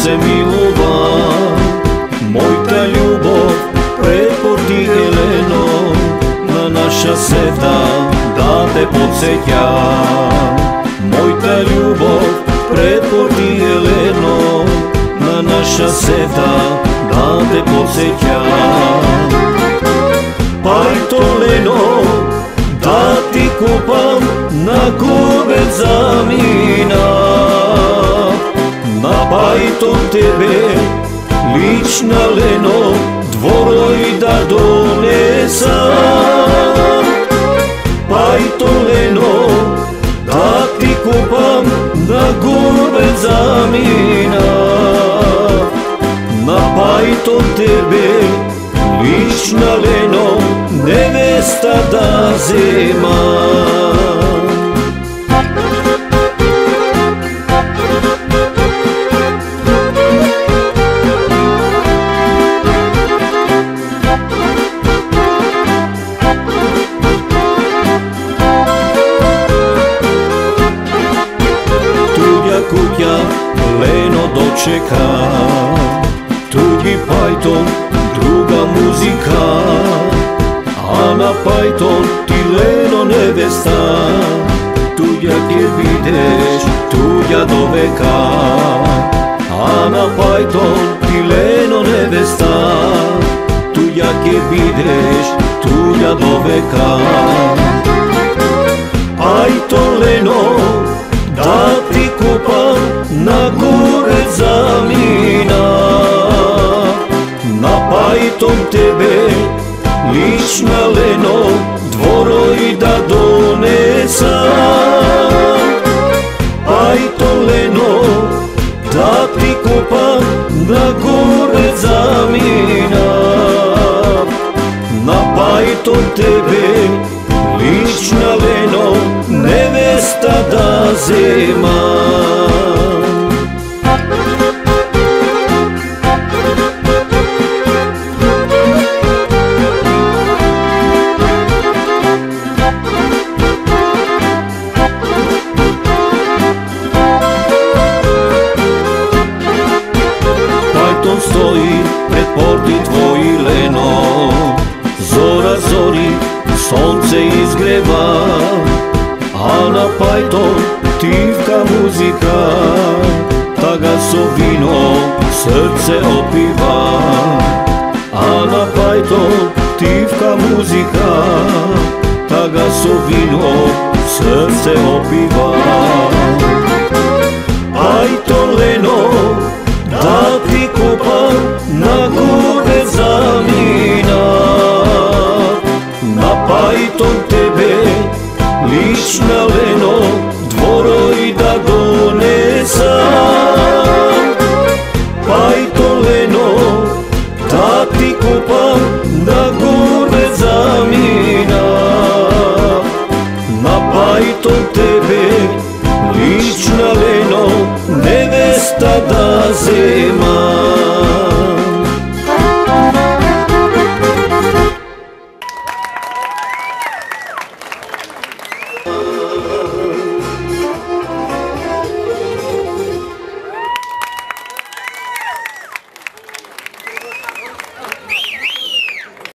se milova, moja ljubov preporti Eleno, na naša seta da te podsjeća. Moja ljubov preporti Eleno, na naša seta da te podsjeća. Pajto Leno, da ti kupam na kurbec zamina, na pajtom tebe lična Leno, dvoroj da donesa. Pajto Leno, da ti kupam na kurbec zamina, na pajtom tebe lična Leno, nevesta da zema. Tuđa kuća Leno dočeka, tuđi pajton, druga muzika, a na pajton ti Leno nevesta. Tuđa gdje videš, tuđa do veka, a na pajton ti Leno nevesta. Tuđa gdje videš, tuđa do veka. Pajton Leno, da ti kupam na kurbec zamina, na pajtom tebe lična Leno, dvoroj da donesa. Pajto Leno, da ti kupam na kurbec zamina, na pajtom tebe lična Leno, nevesta da zema. Pajton stoji pred porti tvoji Leno, zora zori, sonce izgreva, a na pajton tivka muzika, taga so vino, srce opiva. A na pajton tivka muzika, taga so vino, srce opiva. Pajton Leno, da ti kupam na kurbec zamina, na pajtom tebe lična